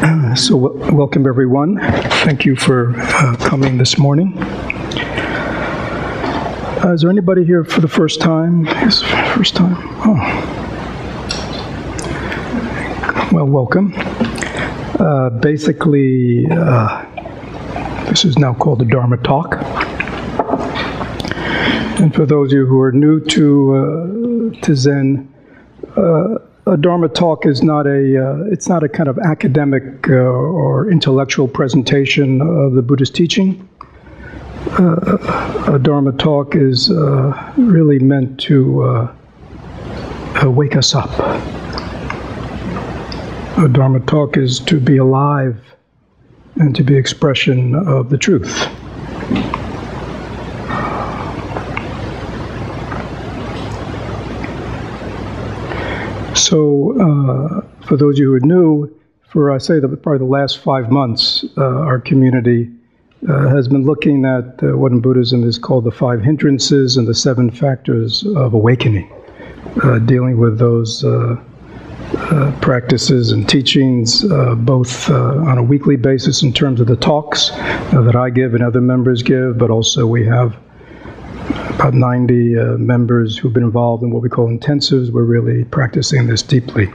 Welcome everyone. Thank you for coming this morning. Is there anybody here for the first time? Yes, first time. Oh. Well, welcome. Basically, this is now called the Dharma Talk. And for those of you who are new to Zen, a Dharma talk is not it's not a kind of academic or intellectual presentation of the Buddhist teaching. A Dharma talk is really meant to wake us up. A Dharma talk is to be alive and to be expression of the truth. So, for those of you who are new, I say that probably the last 5 months, our community has been looking at what in Buddhism is called the 5 hindrances and the 7 factors of awakening, dealing with those practices and teachings, both on a weekly basis in terms of the talks that I give and other members give, but also we have about 90 members who've been involved in what we call intensives. We're really practicing this deeply.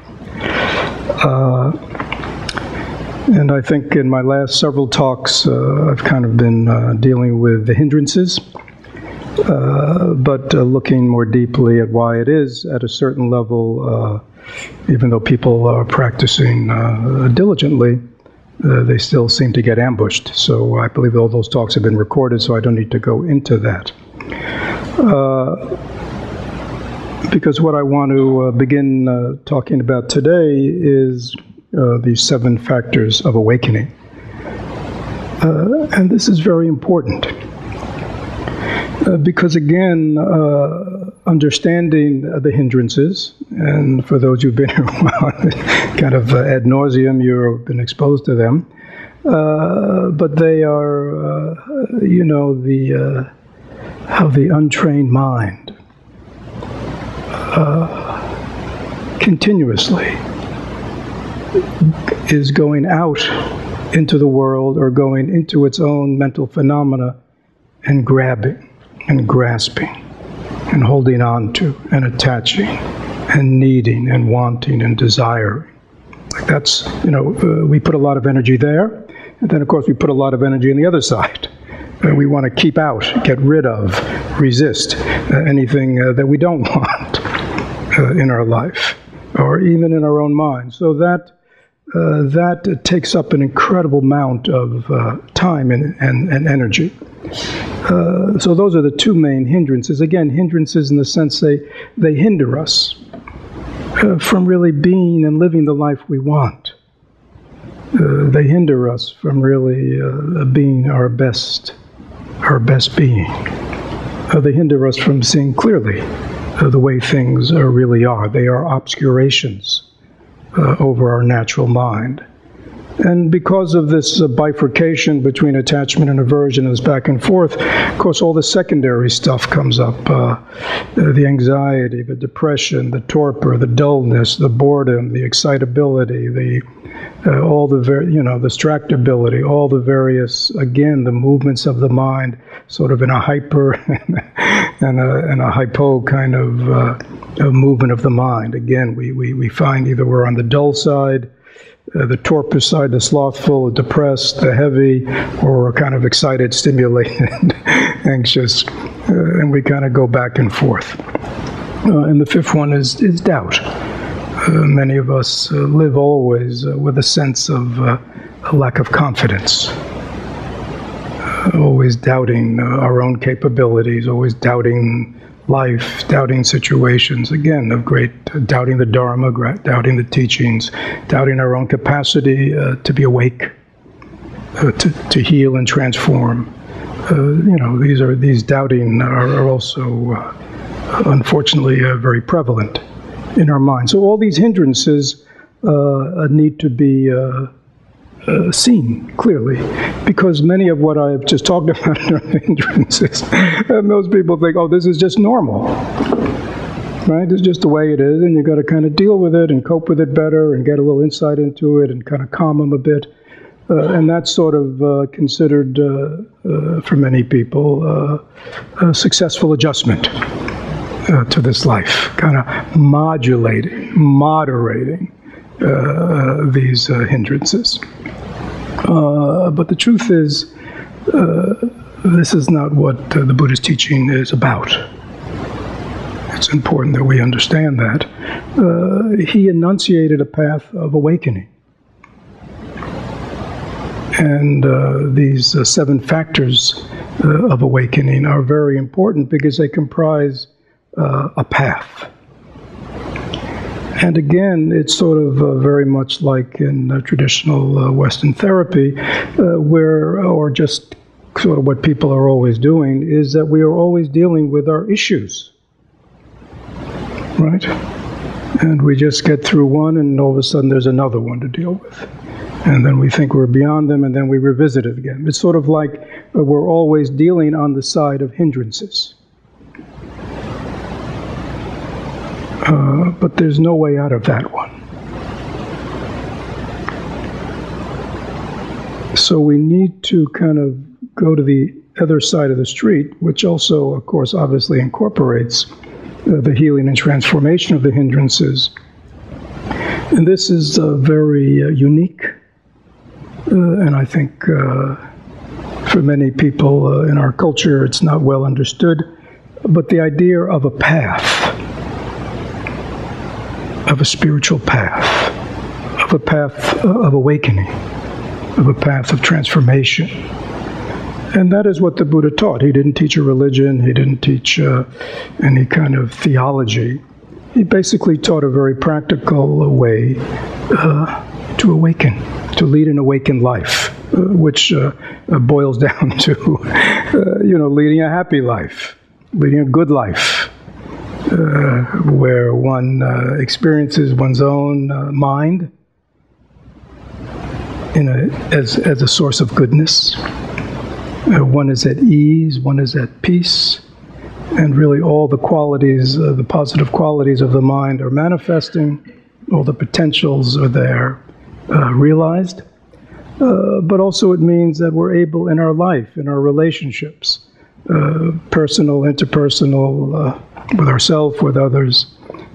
And I think in my last several talks, I've kind of been dealing with the hindrances, but looking more deeply at why it is at a certain level, even though people are practicing diligently, they still seem to get ambushed. So I believe all those talks have been recorded, so I don't need to go into that. Because what I want to begin talking about today is these 7 factors of awakening. And this is very important. Because again, understanding the hindrances, and for those who've been here a while, kind of ad nauseum, you've been exposed to them, but they are, how the untrained mind continuously is going out into the world or going into its own mental phenomena and grabbing and grasping and holding on to and attaching and needing and wanting and desiring. Like that's, we put a lot of energy there, and then of course we put a lot of energy on the other side. We want to keep out, get rid of, resist anything that we don't want in our life, or even in our own mind. So that takes up an incredible amount of time and energy. So those are the 2 main hindrances. Again, hindrances in the sense they hinder us from really being and living the life we want. They hinder us from really being our best being. They hinder us from seeing clearly the way things really are. They are obscurations over our natural mind. And because of this bifurcation between attachment and aversion, and this back and forth, of course, all the secondary stuff comes up. The anxiety, the depression, the torpor, the dullness, the boredom, the excitability, the distractibility, all the various, again, the movements of the mind, sort of in a hyper and a hypo kind of movement of the mind. Again, we find either we're on the dull side, the torpor side, the slothful, the depressed, the heavy, or we're kind of excited, stimulated, anxious, and we kind of go back and forth. And the 5th one is doubt. Many of us live always with a sense of a lack of confidence, always doubting our own capabilities, always doubting life, doubting situations, again, doubting the Dharma, doubting the teachings, doubting our own capacity to be awake, to heal and transform. These doubting are also, unfortunately, very prevalent in our mind. So all these hindrances need to be seen clearly, because many of what I've just talked about are hindrances. And most people think, oh, this is just normal. right? It's just the way it is, and you got to kind of deal with it and cope with it better and get a little insight into it and kind of calm them a bit. And that's sort of considered, for many people, a successful adjustment to this life, kind of moderating these hindrances. But the truth is, this is not what the Buddhist teaching is about. It's important that we understand that. He enunciated a path of awakening. And these 7 factors of awakening are very important because they comprise a path. And again, it's sort of very much like in traditional Western therapy, or just sort of what people are always doing, is that we are always dealing with our issues, right? And we just get through one, and all of a sudden there's another one to deal with. And then we think we're beyond them, and then we revisit it again. It's sort of like we're always dealing on the side of hindrances. But there's no way out of that one. So we need to kind of go to the other side of the street, which also, of course, obviously incorporates the healing and transformation of the hindrances. And this is very unique. And I think for many people in our culture, it's not well understood. But the idea of a path, of a spiritual path, of a path of awakening, of a path of transformation. And that is what the Buddha taught. He didn't teach a religion. He didn't teach any kind of theology. He basically taught a very practical way to awaken, to lead an awakened life, which boils down to, leading a happy life, leading a good life, where one experiences one's own mind as a source of goodness. One is at ease, one is at peace, and really all the qualities, the positive qualities of the mind are manifesting, all the potentials are there, realized. But also it means that we're able in our life, in our relationships, personal, interpersonal, with ourselves, with others,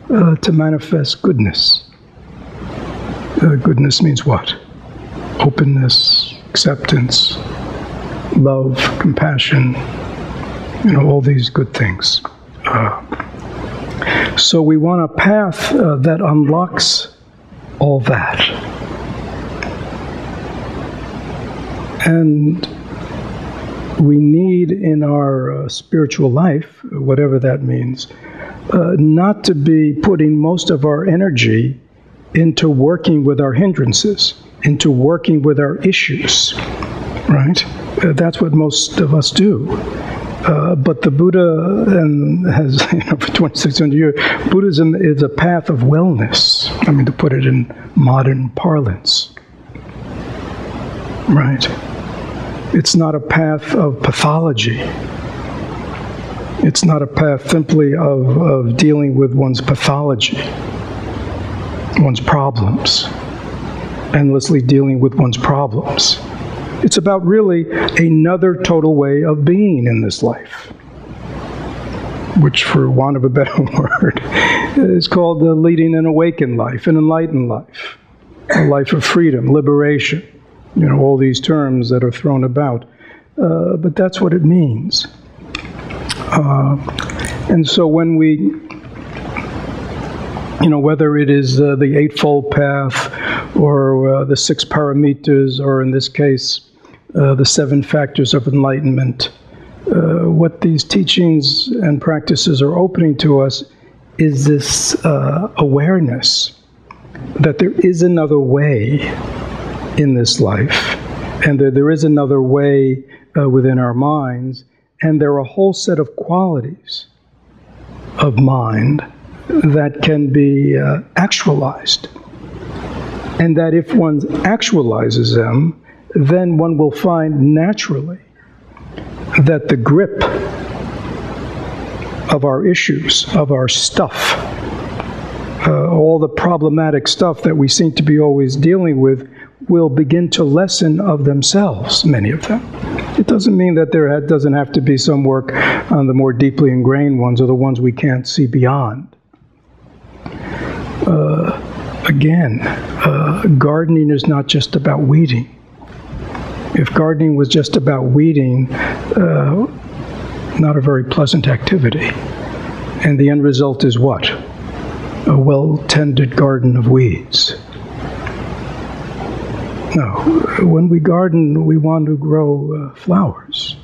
to manifest goodness. Goodness means what? Openness, acceptance, love, compassion, all these good things. So we want a path that unlocks all that. And we need in our spiritual life, whatever that means, not to be putting most of our energy into working with our hindrances, into working with our issues, right? That's what most of us do. But the Buddha has, for 2,600 years, Buddhism is a path of wellness. I mean, to put it in modern parlance, right? It's not a path of pathology. It's not a path simply of dealing with one's pathology, one's problems, endlessly dealing with one's problems. It's about really another total way of being in this life, which, for want of a better word, is called leading an awakened life, an enlightened life, a life of freedom, liberation, all these terms that are thrown about. But that's what it means. And so when we, whether it is the Eightfold Path or the 6 paramitas, or in this case, the 7 factors of enlightenment, what these teachings and practices are opening to us is this awareness that there is another way in this life, and that there is another way within our minds, and there are a whole set of qualities of mind that can be actualized. And that if one actualizes them, then one will find naturally that the grip of our issues, of our stuff, all the problematic stuff that we seem to be always dealing with will begin to lessen of themselves, many of them. It doesn't mean that there doesn't have to be some work on the more deeply ingrained ones or the ones we can't see beyond. Again, gardening is not just about weeding. If gardening was just about weeding, not a very pleasant activity. And the end result is what? A well-tended garden of weeds. No, when we garden, we want to grow flowers.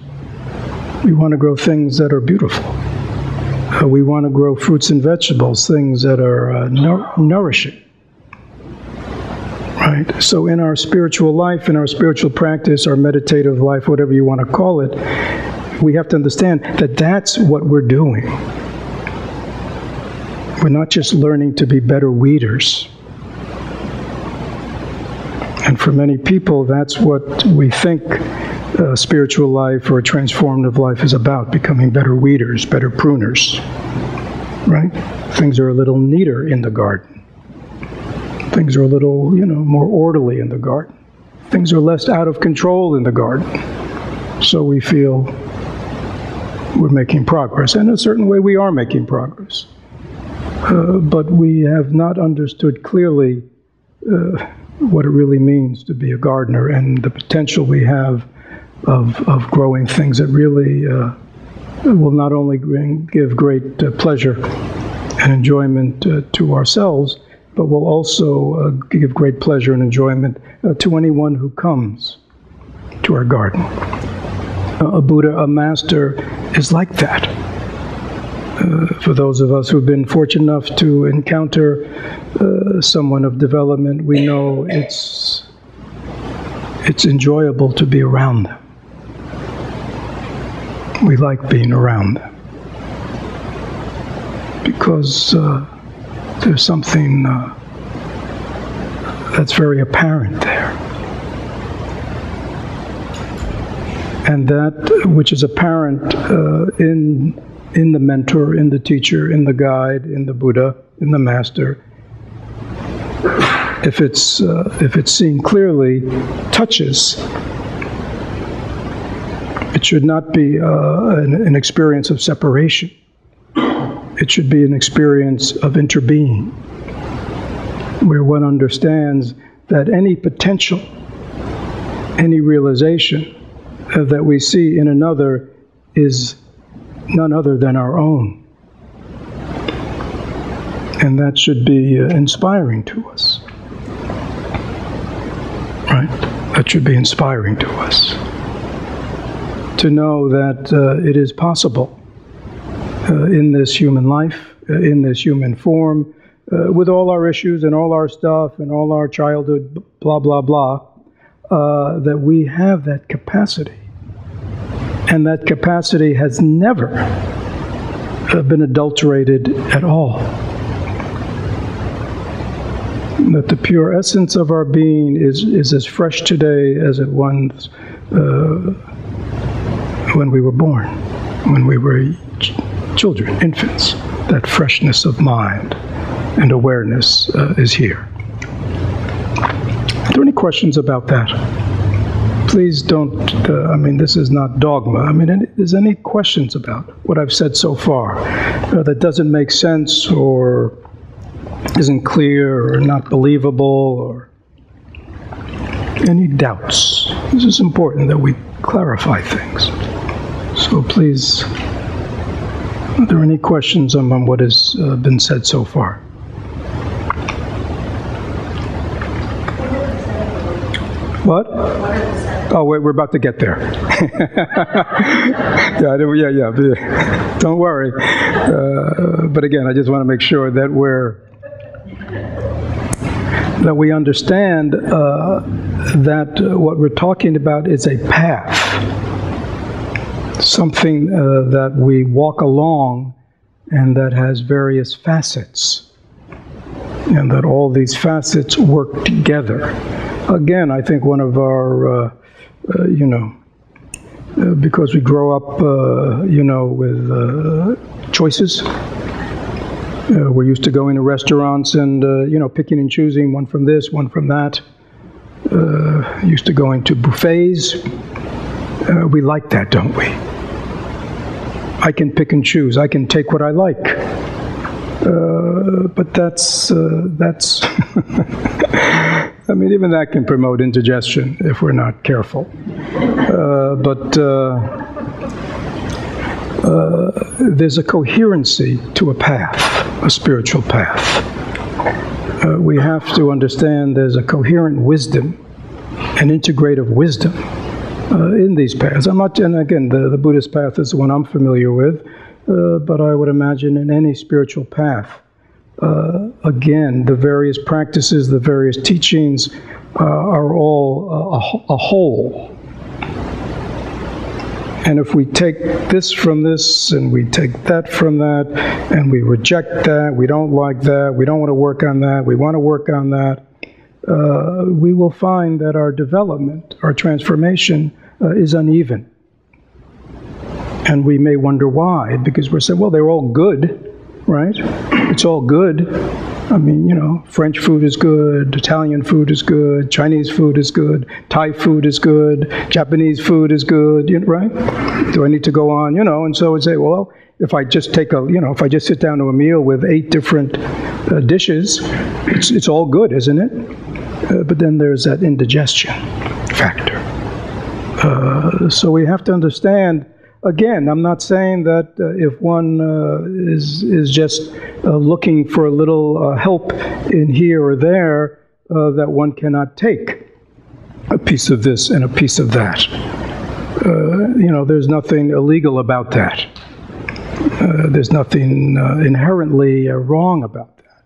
We want to grow things that are beautiful. We want to grow fruits and vegetables, things that are nourishing. Right? So in our spiritual life, in our spiritual practice, our meditative life, whatever you want to call it, we have to understand that that's what we're doing. We're not just learning to be better weeders. And for many people, that's what we think spiritual life or transformative life is about, becoming better weeders, better pruners. Right? Things are a little neater in the garden. Things are a little, more orderly in the garden. Things are less out of control in the garden. So we feel we're making progress. And in a certain way, we are making progress. But we have not understood clearly what it really means to be a gardener and the potential we have of growing things that really will not only give great pleasure and enjoyment to ourselves, but will also give great pleasure and enjoyment to anyone who comes to our garden. A Buddha, a master, is like that. For those of us who've been fortunate enough to encounter someone of development, we know it's enjoyable to be around them. We like being around them because there's something that's very apparent there. And that which is apparent in the mentor, in the teacher, in the guide, in the Buddha, in the master, if it's seen clearly, touches, it should not be an experience of separation. It should be an experience of interbeing, where one understands that any potential, any realization that we see in another is none other than our own. And that should be inspiring to us. Right? That should be inspiring to us. To know that it is possible in this human life, in this human form, with all our issues and all our stuff and all our childhood, blah, blah, blah, that we have that capacity. And that capacity has never been adulterated at all. That the pure essence of our being is as fresh today as it was when we were born, when we were children, infants. That freshness of mind and awareness is here. Are there any questions about that? Please don't, this is not dogma. If there's any questions about what I've said so far that doesn't make sense or isn't clear or not believable or any doubts. This is important that we clarify things. So please, are there any questions on what has been said so far? What? Oh, wait, we're about to get there. yeah. Don't worry. But again, I just want to make sure that we understand that what we're talking about is a path, something that we walk along and that has various facets, and that all these facets work together. Again, I think one of our, because we grow up, with choices. We're used to going to restaurants and, picking and choosing, one from this, one from that. Used to going to buffets. We like that, don't we? I can pick and choose. I can take what I like. But that's I mean, even that can promote indigestion if we're not careful. There's a coherency to a path, a spiritual path. We have to understand there's a coherent wisdom, an integrative wisdom in these paths. And again, the Buddhist path is the one I'm familiar with, but I would imagine in any spiritual path, again, the various practices, the various teachings are all a whole. And if we take this from this, and we take that from that, and we reject that, we don't like that, we don't want to work on that, we want to work on that, we will find that our development, our transformation is uneven. And we may wonder why, because we're saying, well, they're all good, right? It's all good. I mean, French food is good, Italian food is good, Chinese food is good, Thai food is good, Japanese food is good, right? Do I need to go on, And so I'd say, well, if I just take if I just sit down to a meal with 8 different dishes, it's all good, isn't it? But then there's that indigestion factor. So we have to understand. Again, I'm not saying that if one is just looking for a little help in here or there, that one cannot take a piece of this and a piece of that. There's nothing illegal about that. There's nothing inherently wrong about that.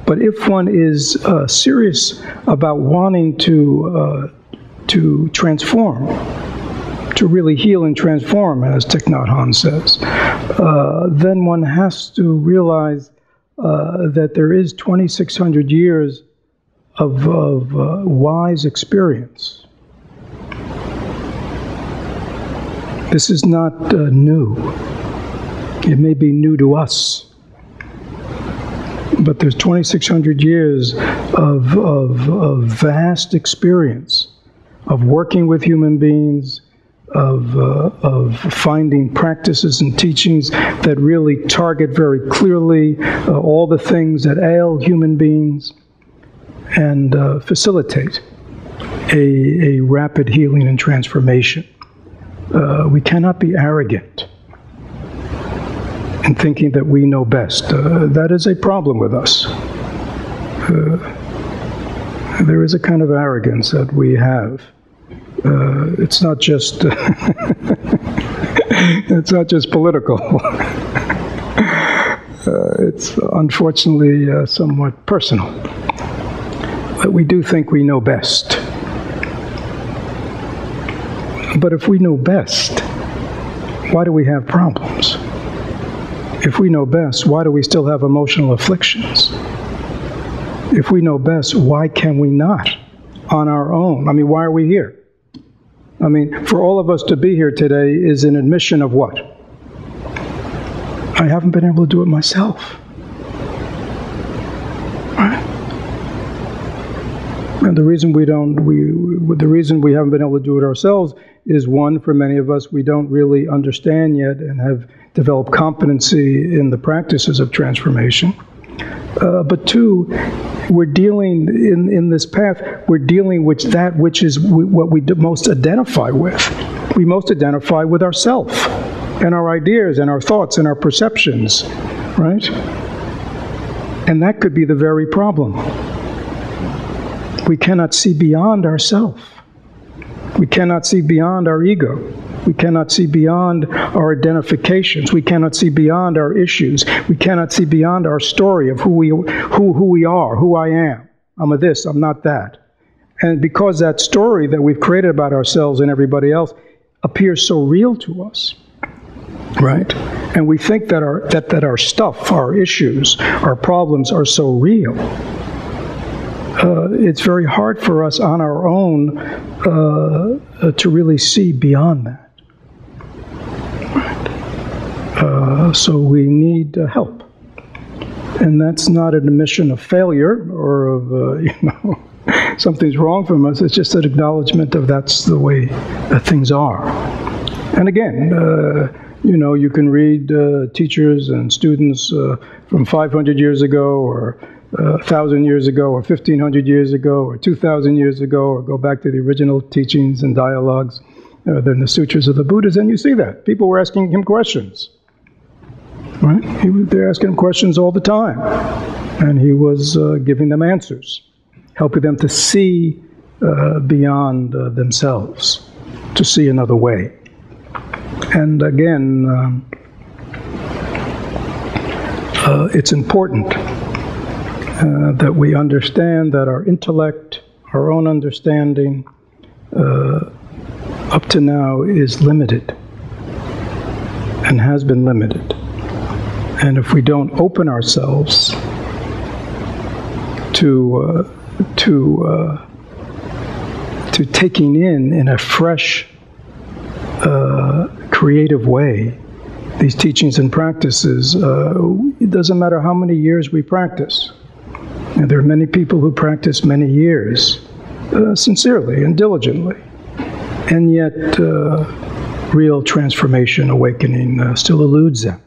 But if one is serious about wanting to transform, to really heal and transform, as Thich Nhat Hanh says, then one has to realize that there is 2,600 years of wise experience. This is not new. It may be new to us, but there's 2,600 years of vast experience of working with human beings, of finding practices and teachings that really target very clearly all the things that ail human beings and facilitate a rapid healing and transformation. We cannot be arrogant in thinking that we know best. That is a problem with us. There is a kind of arrogance that we have. It's not just it's not just political. It's unfortunately somewhat personal. But we do think we know best. But if we know best, why do we have problems? If we know best, why do we still have emotional afflictions? If we know best, why can we not on our own? I mean, why are we here? I mean, for all of us to be here today is an admission of what? I haven't been able to do it myself. Right? And the reason we haven't been able to do it ourselves is, one, for many of us, we don't really understand yet and have developed competency in the practices of transformation. But two, we're dealing in this path, we're dealing with that which is what we most identify with. We most identify with ourself and our ideas and our thoughts and our perceptions, right? And that could be the very problem. We cannot see beyond ourself. We cannot see beyond our ego. We cannot see beyond our identifications. We cannot see beyond our issues. We cannot see beyond our story of who we are, who I am. I'm a this, I'm not that. And because that story that we've created about ourselves and everybody else appears so real to us, right? And we think that our stuff, our issues, our problems are so real. it's very hard for us on our own to really see beyond that. So we need help. And that's not an admission of failure or of, something's wrong from us. It's just an acknowledgement of that's the way things are. And again, you can read teachers and students from 500 years ago, or 1,000 years ago, or 1,500 years ago, or 2,000 years ago, or go back to the original teachings and dialogues, than the sutras of the Buddhas, and you see that. People were asking him questions. Right? They're asking him questions all the time. And he was giving them answers, helping them to see beyond themselves, to see another way. And again, it's important that we understand that our intellect, our own understanding, up to now is limited and has been limited. And if we don't open ourselves to taking in a fresh, creative way these teachings and practices, it doesn't matter how many years we practice. And there are many people who practice many years, sincerely and diligently, and yet real transformation, awakening still eludes them.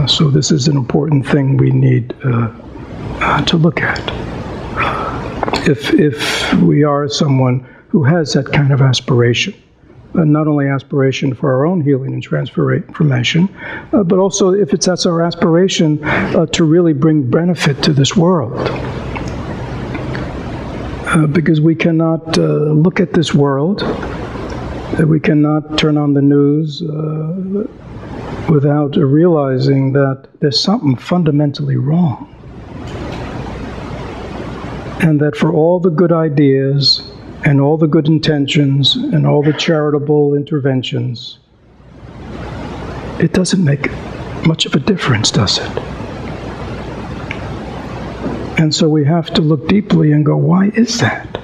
So this is an important thing we need to look at. If we are someone who has that kind of aspiration, not only aspiration for our own healing and transformation, but also if that's our aspiration to really bring benefit to this world. Because we cannot look at this world, we cannot turn on the news without realizing that there's something fundamentally wrong. And that for all the good ideas and all the good intentions and all the charitable interventions, it doesn't make much of a difference, does it? And so we have to look deeply and go, why is that?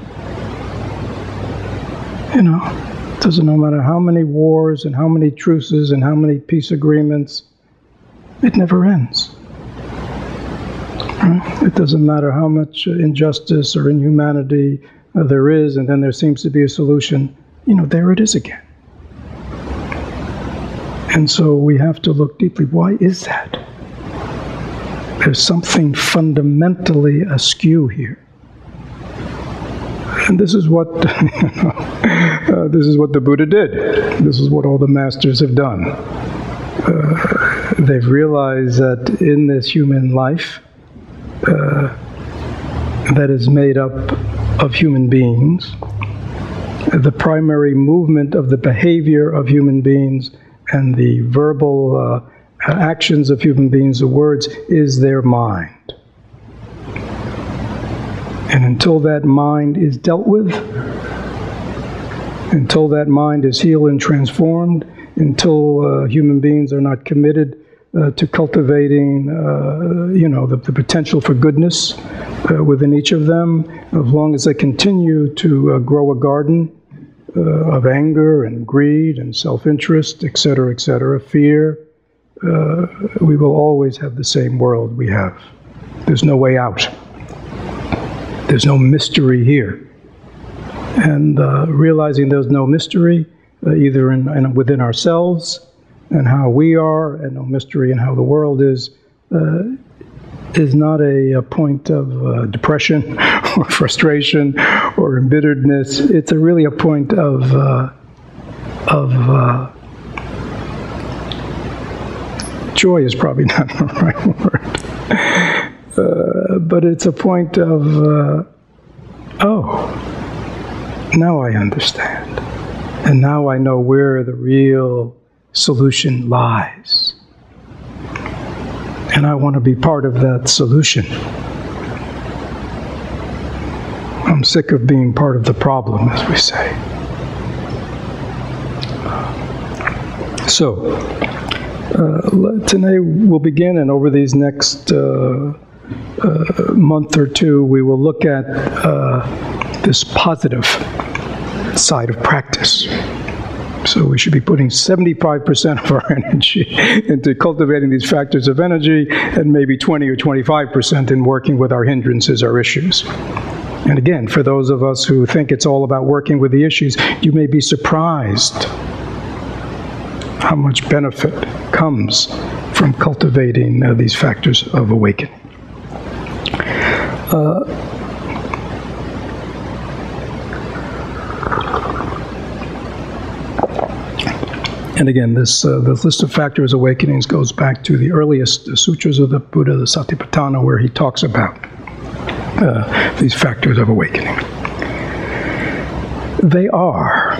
It doesn't no matter how many wars and how many truces and how many peace agreements, it never ends. It doesn't matter how much injustice or inhumanity there is, and then there seems to be a solution, there it is again. And so we have to look deeply, why is that? There's something fundamentally askew here. And this is what this is what the Buddha did. This is what all the masters have done. They've realized that in this human life that is made up of human beings, the primary movement of the behavior of human beings and the verbal actions of human beings, the words, is their mind. And until that mind is dealt with, until that mind is healed and transformed, until human beings are not committed to cultivating, the potential for goodness within each of them, as long as they continue to grow a garden of anger and greed and self-interest, etc., fear, we will always have the same world we have. There's no way out. There's no mystery here. And realizing there's no mystery, either within ourselves and how we are, and no mystery in how the world is not a point of depression or frustration or embitteredness. It's really a point of joy is probably not the right word, but it's a point of now I understand, and now I know where the real solution lies. And I want to be part of that solution. I'm sick of being part of the problem, as we say. So, today we'll begin, and over these next month or two, we will look at this positive side of practice. So we should be putting 75% of our energy into cultivating these factors of energy, and maybe 20 or 25% in working with our hindrances, our issues. And again, for those of us who think it's all about working with the issues, you may be surprised how much benefit comes from cultivating these factors of awakening. And again, this list of factors awakenings goes back to the earliest sutras of the Buddha, the Satipatthana, where he talks about these factors of awakening. They are.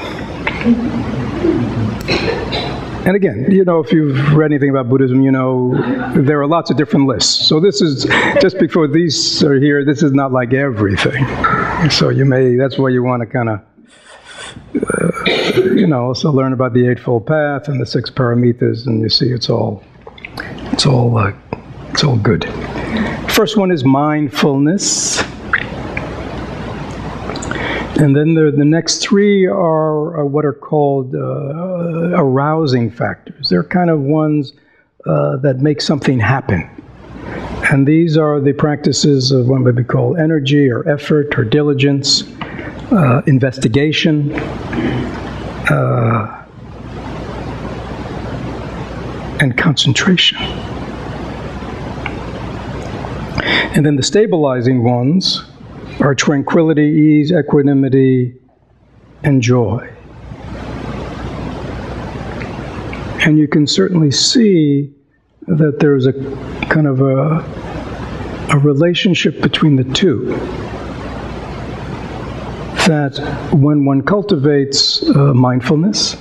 And again, you know, if you've read anything about Buddhism, you know there are lots of different lists. So this is, just before these are here, this is not like everything. So you may, that's why you want to kind of, you know, also learn about the Eightfold Path and the 6 paramitas, and you see it's all good. First one is mindfulness. And then the next 3 are what are called arousing factors. They're kind of ones that make something happen. And these are the practices of what may be called energy or effort or diligence, investigation, and concentration. And then the stabilizing ones are tranquility, ease, equanimity, and joy. And you can certainly see that there's a kind of a relationship between the two. That when one cultivates mindfulness,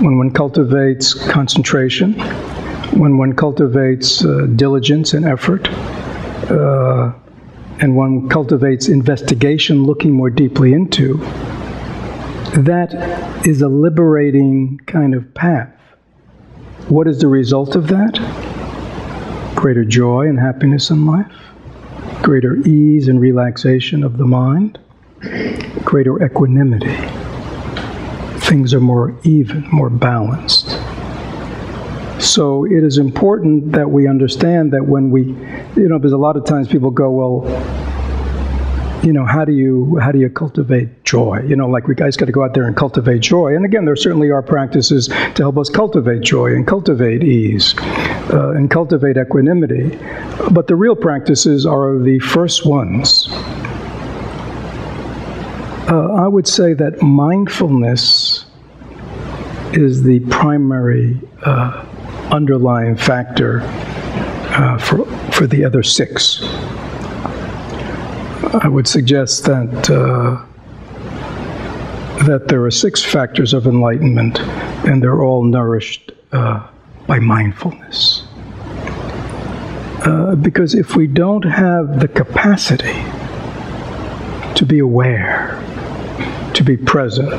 when one cultivates concentration, when one cultivates diligence and effort, and one cultivates investigation, looking more deeply into, that is a liberating kind of path. What is the result of that? Greater joy and happiness in life, greater ease and relaxation of the mind, greater equanimity. Things are more even, more balanced. So it is important that we understand that when we, you know, because a lot of times people go, well, you know, how do you cultivate joy? You know, like we guys got to go out there and cultivate joy. And again, there certainly are practices to help us cultivate joy and cultivate ease and cultivate equanimity. But the real practices are the first ones. I would say that mindfulness is the primary underlying factor for the other 6. I would suggest that that there are 6 factors of enlightenment, and they're all nourished by mindfulness. Because if we don't have the capacity to be aware, to be present,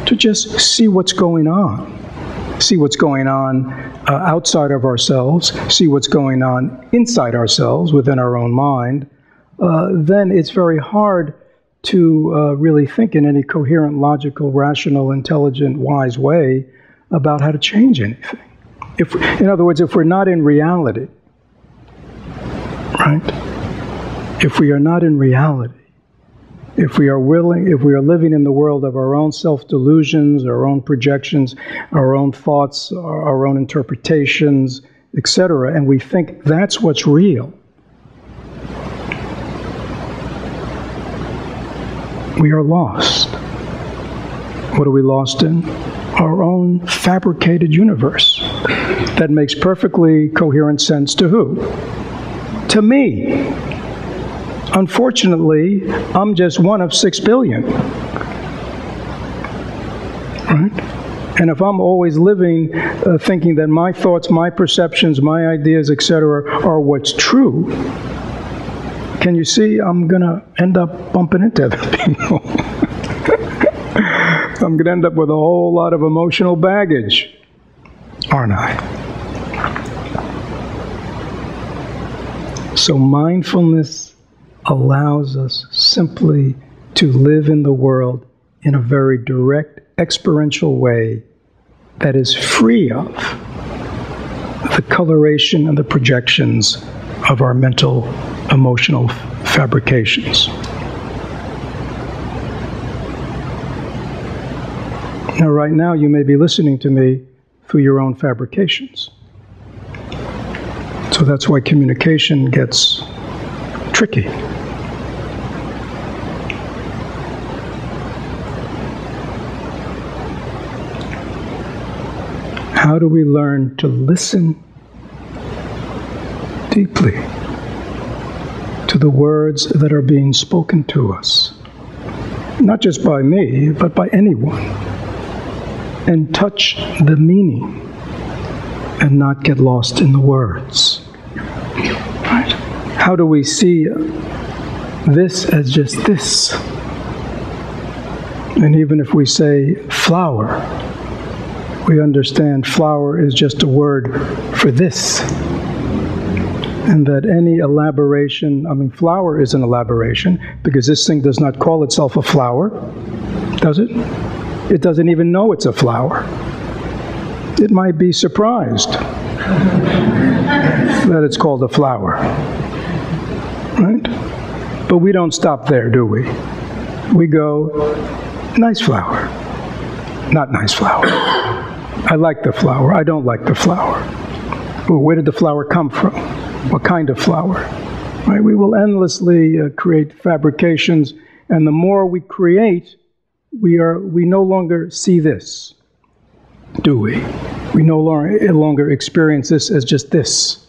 to just see what's going on outside of ourselves, see what's going on inside ourselves, within our own mind, then it's very hard to really think in any coherent, logical, rational, intelligent, wise way about how to change anything. In other words, if we're not in reality, right? If we are not in reality, if we are living in the world of our own self-delusions, our own projections, our own thoughts, our own interpretations, etc., and we think that's what's real, we are lost. What are we lost in? Our own fabricated universe that makes perfectly coherent sense to who? To me. Unfortunately, I'm just one of 6 billion. Right? And if I'm always living thinking that my thoughts, my perceptions, my ideas, etc., are what's true, can you see I'm going to end up bumping into other people? I'm going to end up with a whole lot of emotional baggage, aren't I? So mindfulness allows us simply to live in the world in a very direct, experiential way that is free of the coloration and the projections of our mental, emotional fabrications. Now, right now, you may be listening to me through your own fabrications. So that's why communication gets tricky. How do we learn to listen deeply to the words that are being spoken to us? Not just by me, but by anyone. And touch the meaning and not get lost in the words. Right? How do we see this as just this? And even if we say flower, we understand flower is just a word for this. And that any elaboration, flower is an elaboration, because this thing does not call itself a flower, does it? It doesn't even know it's a flower. It might be surprised that it's called a flower. Right? But we don't stop there, do we? We go, nice flower. Not nice flower. I like the flower. I don't like the flower. Well, where did the flower come from? What kind of flower? Right? We will endlessly create fabrications, and the more we create, we no longer see this, do we? We no longer experience this as just this.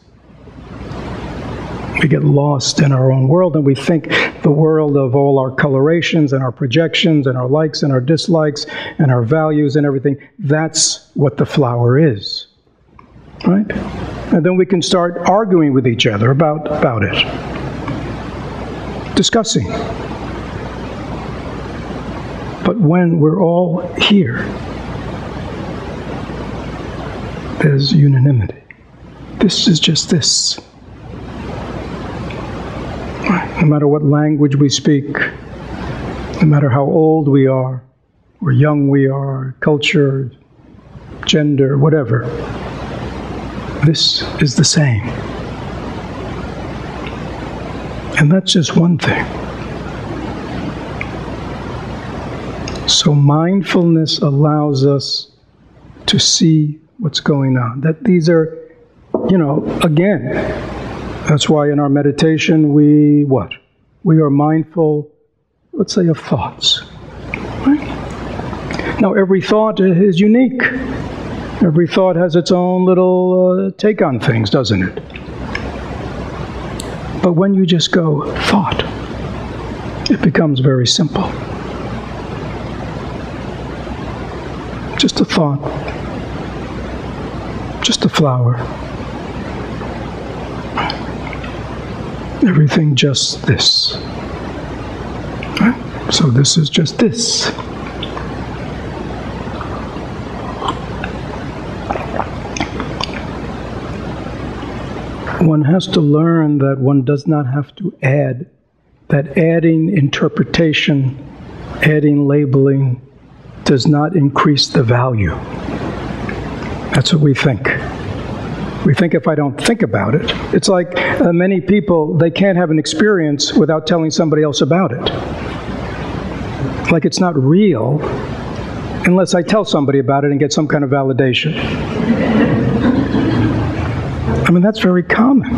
We get lost in our own world, and we think the world of all our colorations and our projections and our likes and our dislikes and our values and everything, that's what the flower is. Right? And then we can start arguing with each other about it. Discussing. But when we're all here, there's unanimity. This is just this. No matter what language we speak, no matter how old we are, or young we are, culture, gender, whatever, this is the same. And that's just one thing. So mindfulness allows us to see what's going on. That these are, again, that's why in our meditation we are mindful, let's say, of thoughts. Right? Now every thought is unique. Every thought has its own little take on things, doesn't it? But when you just go, thought, it becomes very simple. Just a thought. Just a flower. Everything just this. Right? So this is just this. One has to learn that one does not have to add, that adding interpretation, adding labeling, does not increase the value. That's what we think. We think if I don't think about it, it's like many people, they can't have an experience without telling somebody else about it. Like it's not real unless I tell somebody about it and get some kind of validation. That's very common.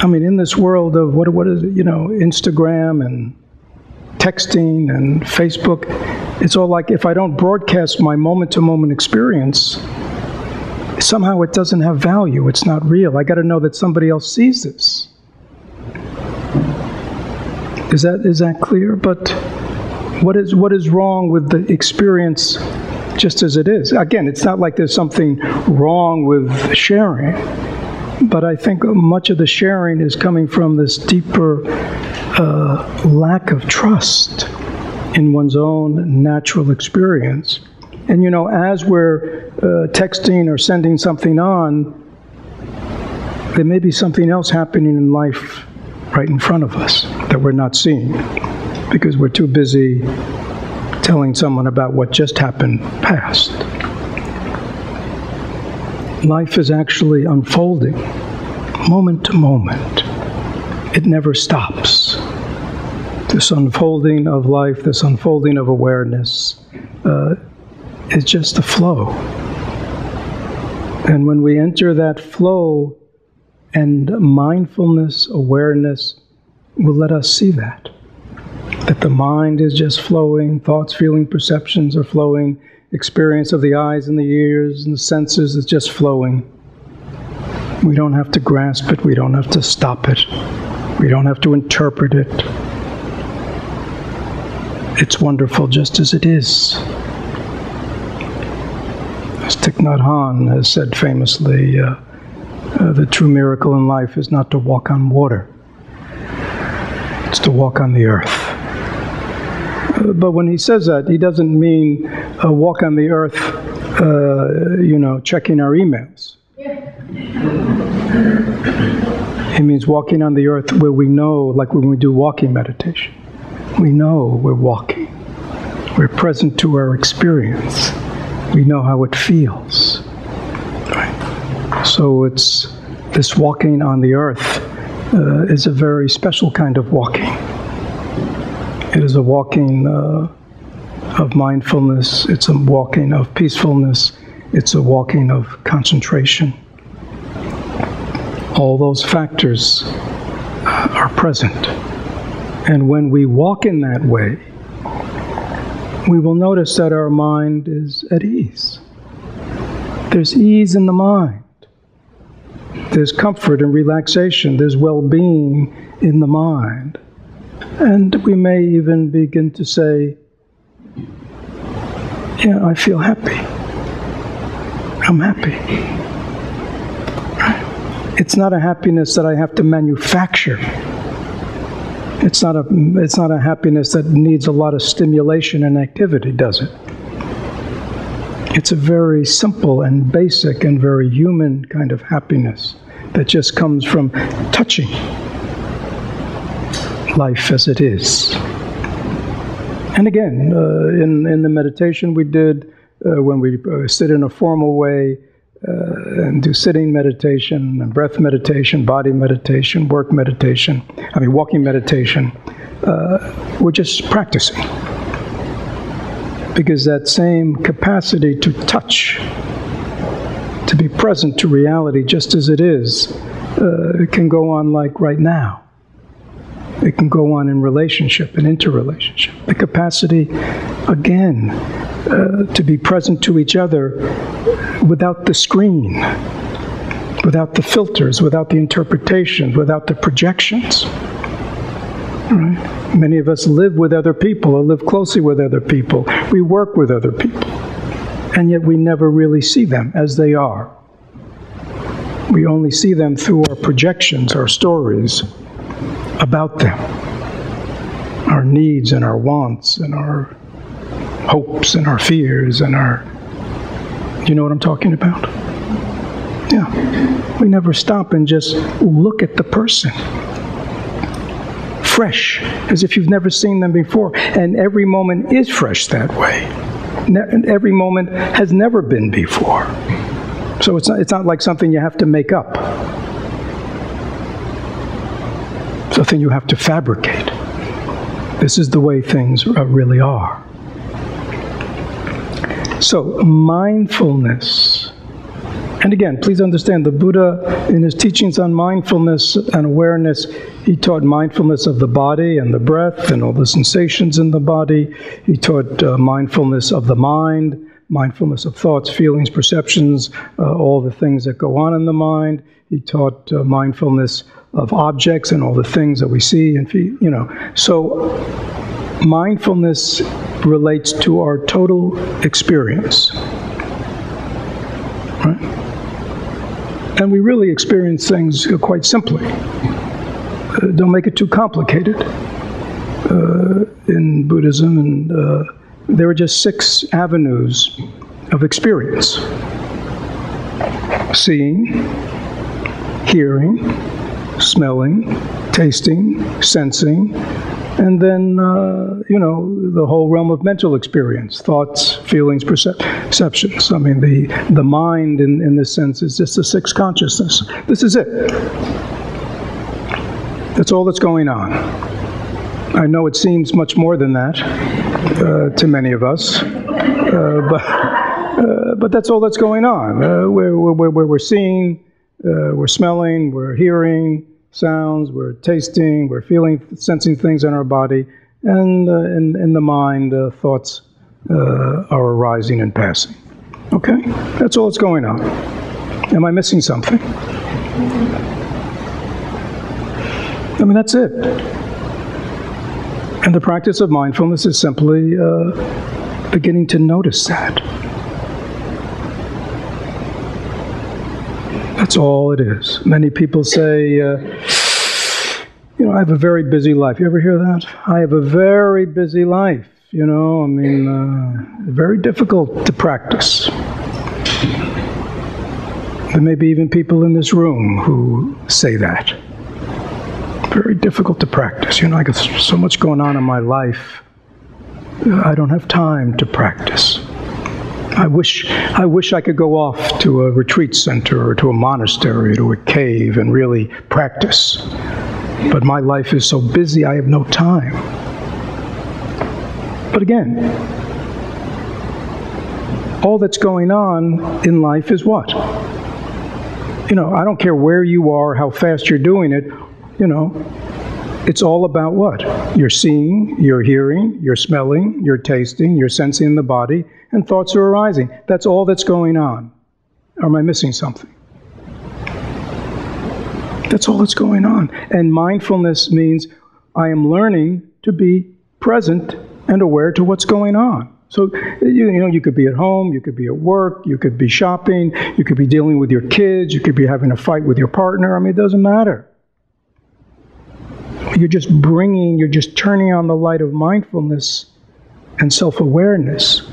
In this world of what is it, Instagram and texting and Facebook, it's all like if I don't broadcast my moment-to-moment experience, somehow it doesn't have value. It's not real. I got to know that somebody else sees this. Is that clear? But what is wrong with the experience just as it is? Again, it's not like there's something wrong with sharing, but I think much of the sharing is coming from this deeper lack of trust in one's own natural experience. And as we're texting or sending something on, there may be something else happening in life right in front of us that we're not seeing because we're too busy telling someone about what just happened past. Life is actually unfolding moment to moment. It never stops. This unfolding of life, this unfolding of awareness, is just a flow. And when we enter that flow, and mindfulness, awareness will let us see that the mind is just flowing, thoughts, feelings, perceptions are flowing, experience of the eyes and the ears and the senses is just flowing. We don't have to grasp it, we don't have to stop it, we don't have to interpret it. It's wonderful just as it is. As Thich Nhat Hanh has said famously, the true miracle in life is not to walk on water. It's to walk on the earth. But when he says that, he doesn't mean walk on the earth, checking our emails. He means walking on the earth where we know, like when we do walking meditation. We know we're walking. We're present to our experience. We know how it feels. Right? So it's this walking on the earth is a very special kind of walking. It is a walking of mindfulness. It's a walking of peacefulness. It's a walking of concentration. All those factors are present. And when we walk in that way, we will notice that our mind is at ease. There's ease in the mind. There's comfort and relaxation. There's well-being in the mind. And we may even begin to say, yeah, I feel happy. I'm happy. Right? It's not a happiness that I have to manufacture. It's not a happiness that needs a lot of stimulation and activity, does it? It's a very simple and basic and very human kind of happiness that just comes from touching life as it is. And again, in the meditation we did, when we sit in a formal way and do sitting meditation and breath meditation, body meditation, walking meditation, we're just practicing. Because that same capacity to touch, to be present to reality just as it is, it can go on like right now. It can go on in relationship and interrelationship. The capacity, again, to be present to each other without the screen, without the filters, without the interpretations, without the projections. Right? Many of us live with other people or live closely with other people. We work with other people, and yet we never really see them as they are. We only see them through our projections, our stories about them, our needs and our wants and our hopes and our fears and our... You know what I'm talking about? Yeah. We never stop and just look at the person. Fresh, as if you've never seen them before. And every moment is fresh that way. And every moment has never been before. So it's not like something you have to make up. Something you have to fabricate. This is the way things really are. So, mindfulness. And again, please understand, the Buddha, in his teachings on mindfulness and awareness, he taught mindfulness of the body and the breath and all the sensations in the body. He taught mindfulness of the mind, mindfulness of thoughts, feelings, perceptions, all the things that go on in the mind. He taught mindfulness of objects and all the things that we see and feel, So mindfulness relates to our total experience. Right? And we really experience things quite simply. Don't make it too complicated. In Buddhism, and there are just 6 avenues of experience. Seeing, hearing, smelling, tasting, sensing, and then, the whole realm of mental experience, thoughts, feelings, perceptions. I mean, the mind in this sense is just the sixth consciousness. This is it. That's all that's going on. I know it seems much more than that to many of us, but that's all that's going on. We're seeing, we're smelling, we're hearing sounds, we're tasting, we're feeling, sensing things in our body, and in the mind, thoughts are arising and passing. Okay? That's all that's going on. Am I missing something? I mean, that's it. And the practice of mindfulness is simply beginning to notice that. That's all it is. Many people say, I have a very busy life. You ever hear that? I have a very busy life. Very difficult to practice. There may be even people in this room who say that. Very difficult to practice. I got so much going on in my life. I don't have time to practice. I wish I could go off to a retreat center or to a monastery or to a cave and really practice. But my life is so busy, I have no time. But again, all that's going on in life is what? I don't care where you are, how fast you're doing it, it's all about what? You're seeing, you're hearing, you're smelling, you're tasting, you're sensing in the body, and thoughts are arising. That's all that's going on. Or am I missing something? That's all that's going on. And mindfulness means I am learning to be present and aware to what's going on. So, you could be at home, you could be at work, you could be shopping, you could be dealing with your kids, you could be having a fight with your partner. I mean, it doesn't matter. You're just turning on the light of mindfulness and self-awareness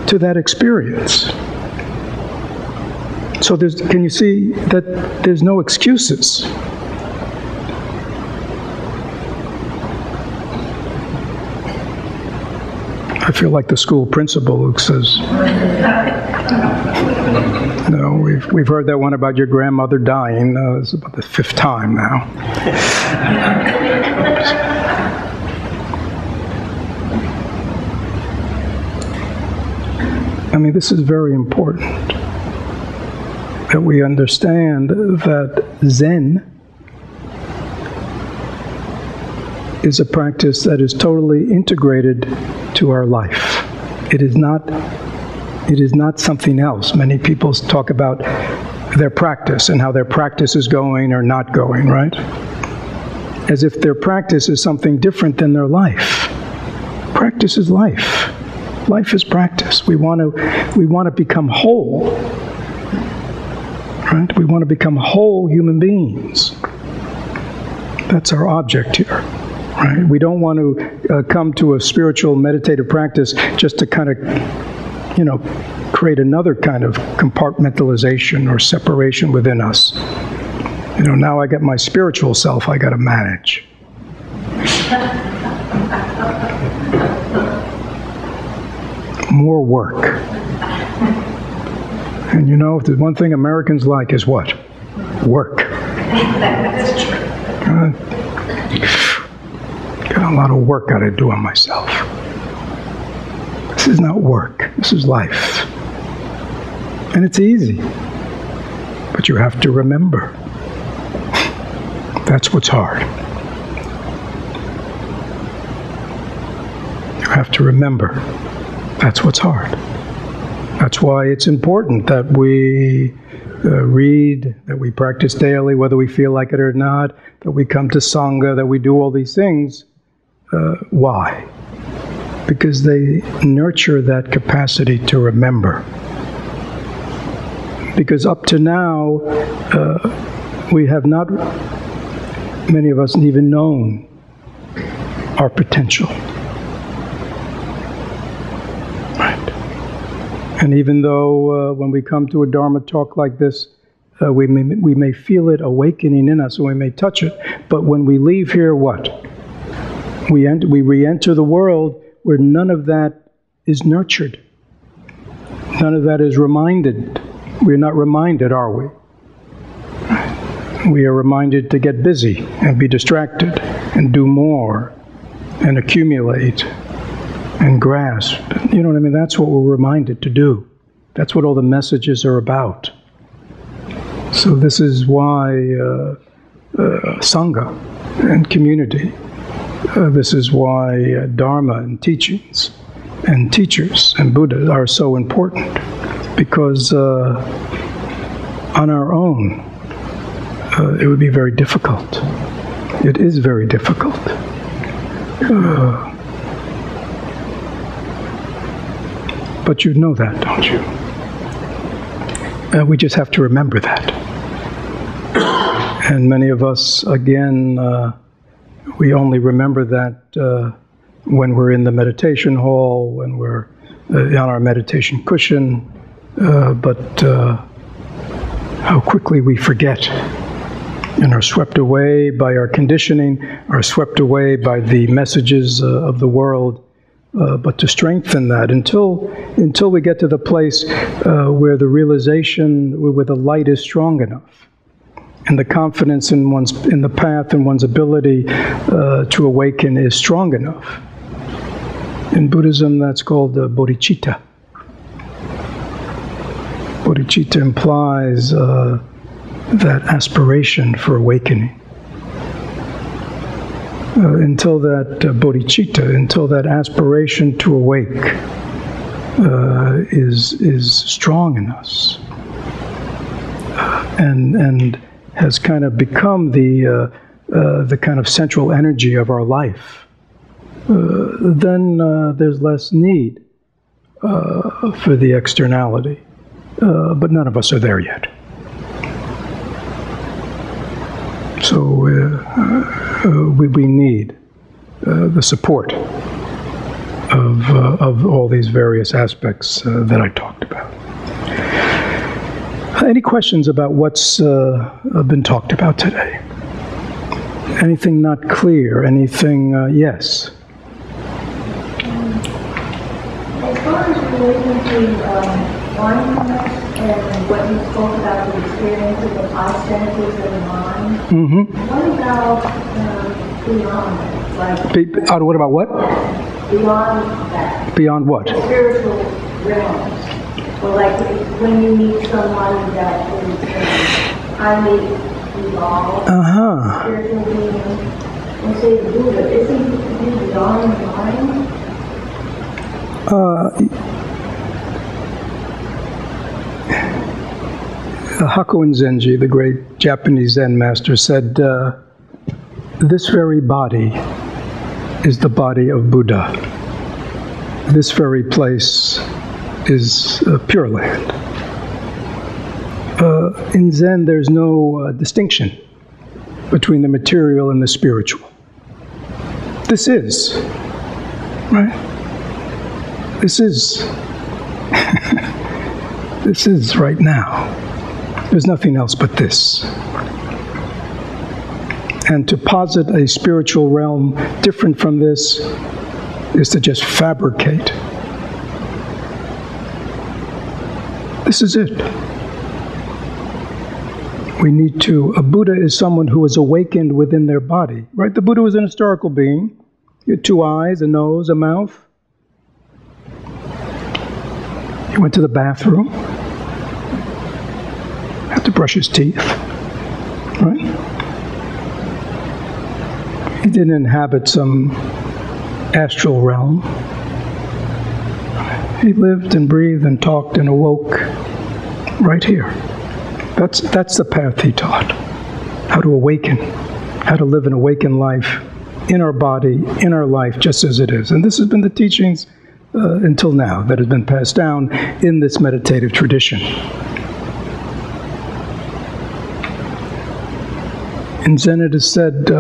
to that experience. So can you see that there's no excuses? I feel like the school principal who says, we've heard that one about your grandmother dying. It's about the fifth time now. I mean, this is very important, that we understand that Zen is a practice that is totally integrated to our life. It is not something else. Many people talk about their practice and how their practice is going or not going, right? As if their practice is something different than their life. Practice is life. Life is practice. We want to become whole, right? We want to become whole human beings. That's our object here. Right? We don't want to come to a spiritual meditative practice just to kind of, create another kind of compartmentalization or separation within us. Now I got my spiritual self I got to manage. More work. And if there's one thing Americans like is what? Work. Got a lot of work I got to do on myself. This is not work. This is life. And it's easy. But you have to remember. That's what's hard. You have to remember. That's what's hard. That's why it's important that we read, that we practice daily, whether we feel like it or not, that we come to Sangha, that we do all these things. Why? Because they nurture that capacity to remember. Because up to now, we have not, many of us, even known our potential. Right? And even though when we come to a Dharma talk like this, We may feel it awakening in us, and we may touch it. But when we leave here, what? We re-enter the world where none of that is nurtured. None of that is reminded. We're not reminded, are we? We are reminded to get busy and be distracted and do more and accumulate and grasp. You know what I mean? That's what we're reminded to do. That's what all the messages are about. So this is why Sangha and community, this is why Dharma and teachings and teachers and Buddha are so important. Because on our own, it would be very difficult. It is very difficult. But you know that, don't you? We just have to remember that. And many of us, again, we only remember that when we're in the meditation hall, when we're on our meditation cushion, but how quickly we forget and are swept away by our conditioning, are swept away by the messages of the world. But to strengthen that until we get to the place where the realization, where the light is strong enough, and the confidence in the path and one's ability to awaken is strong enough. In Buddhism, that's called bodhicitta. Bodhicitta implies that aspiration for awakening. Until that bodhicitta, until that aspiration to awake is strong in us, and has kind of become the kind of central energy of our life, then there's less need for the externality. But none of us are there yet. So we need the support of all these various aspects that I talked about. Any questions about what's been talked about today? Anything not clear? Anything, yes? As far as relating to mindfulness and what you spoke about, the experience of the five senses of the mind, what about beyond that? Like, what about what? Beyond that. Beyond what? Spiritual realms. Or like when you meet someone that is highly evolved, spiritual being, and say the Buddha, isn't it beyond the mind? Hakuin Zenji, the great Japanese Zen master, said, this very body is the body of Buddha. This very place is Pure Land. In Zen, there's no distinction between the material and the spiritual. This is, right? This is, this is right now. There's nothing else but this. And to posit a spiritual realm different from this is to just fabricate. This is it. We need to, a Buddha is someone who is awakened within their body, right? The Buddha was an historical being. He had 2 eyes, a nose, a mouth. He went to the bathroom. Had to brush his teeth, right? He didn't inhabit some astral realm. He lived and breathed and talked and awoke right here. That's the path he taught. How to awaken, how to live an awakened life in our body, in our life, just as it is. And this has been the teachings until now that has been passed down in this meditative tradition. In Zen it is said,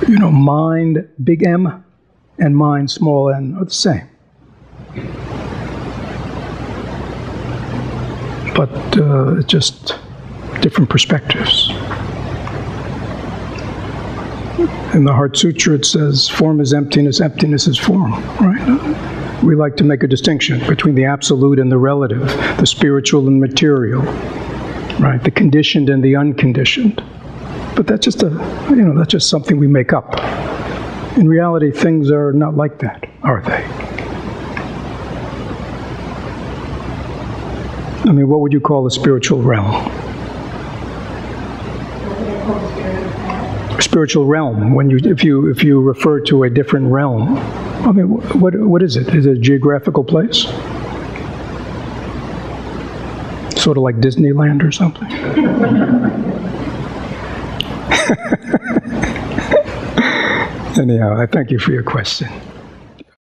mind, big M, and mind, small n, are the same. But just different perspectives. In the Heart Sutra it says, form is emptiness, emptiness is form, right? We like to make a distinction between the absolute and the relative, the spiritual and material, right? The conditioned and the unconditioned. But that's just that's just something we make up. In reality, things are not like that, are they? I mean, what would you call a spiritual realm? Spiritual realm. If you refer to a different realm, I mean, what is it? Is it a geographical place? Sort of like Disneyland or something? Anyhow, I thank you for your question.